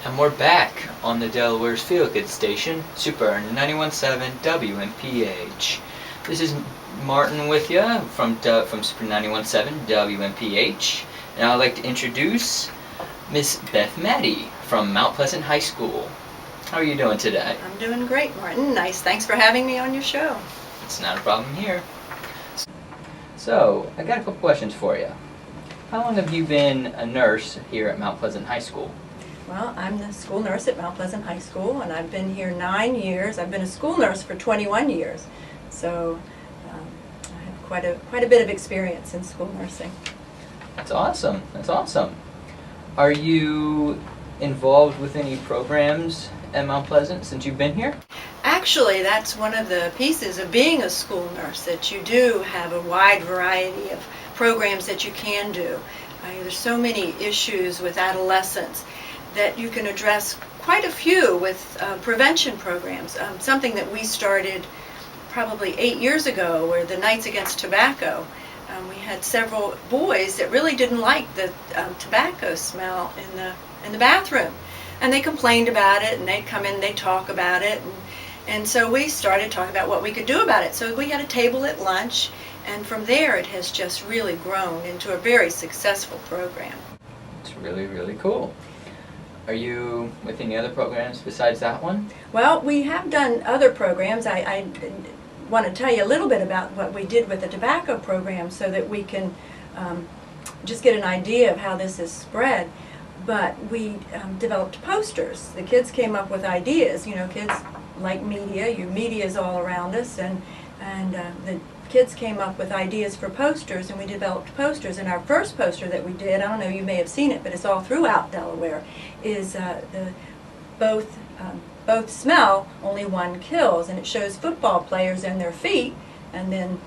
And we're back on the Delaware's Feel Good station, Super 91.7 WMPH. This is Martin with you from Super 91.7 WMPH, and I'd like to introduce Miss Beth Mattey from Mount Pleasant High School. How are you doing today? I'm doing great, Martin. Nice. Thanks for having me on your show. It's not a problem here. So, I got a couple questions for you. How long have you been a nurse here at Mount Pleasant High School? Well, I'm the school nurse at Mount Pleasant High School, and I've been here 9 years. I've been a school nurse for 21 years, so I have quite a bit of experience in school nursing. That's awesome. That's awesome. Are you involved with any programs at Mount Pleasant since you've been here? Actually, that's one of the pieces of being a school nurse, that you do have a wide variety of programs that you can do. There's so many issues with adolescents that you can address quite a few with prevention programs. Something that we started probably 8 years ago were the Nights Against Tobacco. We had several boys that really didn't like the tobacco smell in the bathroom, and they complained about it, and they'd come in and they'd talk about it, and so we started talking about what we could do about it. So we had a table at lunch, and from there it has just really grown into a very successful program. It's really, really cool. Are you with any other programs besides that one? Well, we have done other programs. I want to tell you a little bit about what we did with the tobacco program so that we can just get an idea of how this is spread. But we developed posters. The kids came up with ideas. You know, kids like media. Media is all around us, and the kids came up with ideas for posters, and we developed posters. And our first poster that we did, I don't know, you may have seen it, but it's all throughout Delaware, is both smell, only one kills, and it shows football players and their feet, and then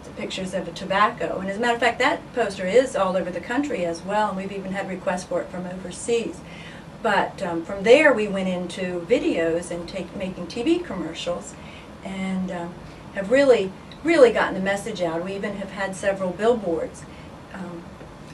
the pictures of a tobacco. And as a matter of fact, that poster is all over the country as well, and we've even had requests for it from overseas. But from there we went into videos and making TV commercials, and have really gotten the message out. We even have had several billboards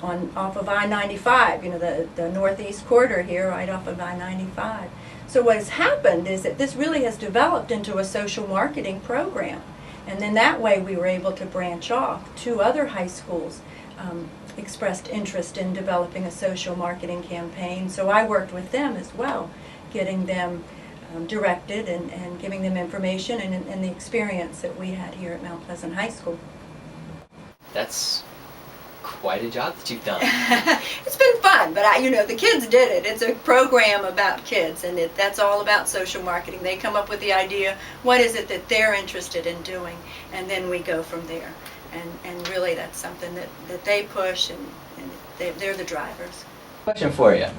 off of I-95, you know, the northeast corridor here, right off of I-95. So what has happened is that this really has developed into a social marketing program. And then that way we were able to branch off. 2 other high schools expressed interest in developing a social marketing campaign. So I worked with them as well, getting them directed and giving them information and the experience that we had here at Mount Pleasant High School. That's quite a job that you've done. It's been fun, but you know, the kids did it. It's a program about kids, and that's all about social marketing. They come up with the idea, what is it that they're interested in doing, and then we go from there. And really that's something that they push, and they're the drivers. Question for you.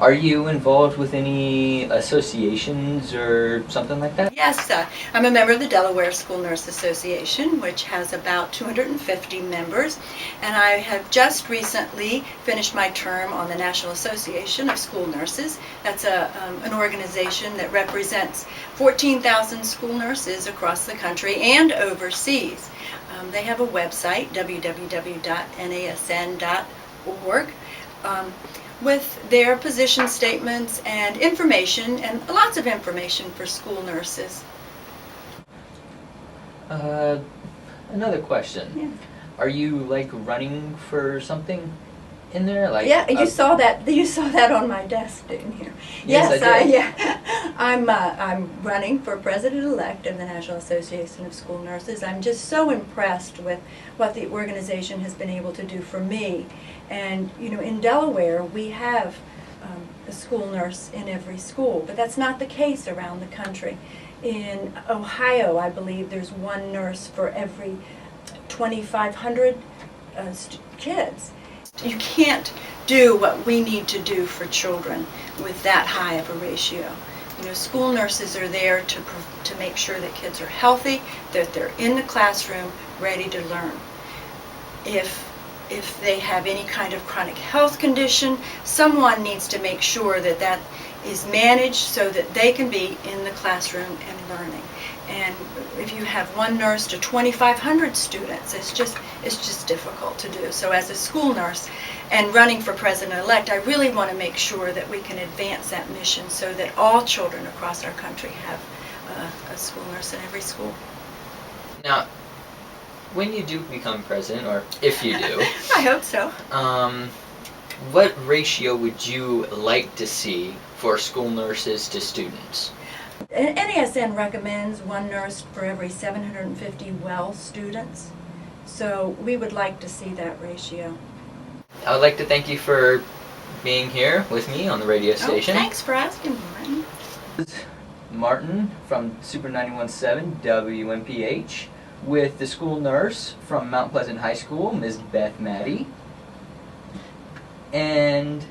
Are you involved with any associations or something like that? Yes, I'm a member of the Delaware School Nurse Association, which has about 250 members, and I have just recently finished my term on the National Association of School Nurses. That's an organization that represents 14,000 school nurses across the country and overseas. They have a website, www.nasn.org. With their position statements and information, and lots of information for school nurses. Another question. Yeah. Are you like running for something in there? Like yeah, you saw that. You saw that on my desk, didn't you? Yes, I did. Yeah. I'm running for president-elect of the National Association of School Nurses. I'm just so impressed with what the organization has been able to do for me. And you know, in Delaware, we have a school nurse in every school, but that's not the case around the country. In Ohio, I believe there's one nurse for every 2,500 kids. You can't do what we need to do for children with that high of a ratio. You know, school nurses are there to make sure that kids are healthy, that they're in the classroom ready to learn. If they have any kind of chronic health condition, someone needs to make sure that that is managed so that they can be in the classroom and learning. And if you have one nurse to 2,500 students, it's just difficult to do. So as a school nurse and running for president-elect, I really want to make sure that we can advance that mission so that all children across our country have a school nurse in every school. Now, when you do become president, or if you do, I hope so. what ratio would you like to see for school nurses to students? NASN recommends one nurse for every 750 well students, so we would like to see that ratio. I would like to thank you for being here with me on the radio station. Oh, thanks for asking, Martin. Martin from Super 91.7 WMPH with the school nurse from Mount Pleasant High School, Ms. Beth Mattey. And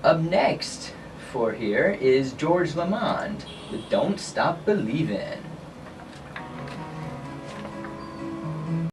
up next for here is George Lamond with Don't Stop Believin'.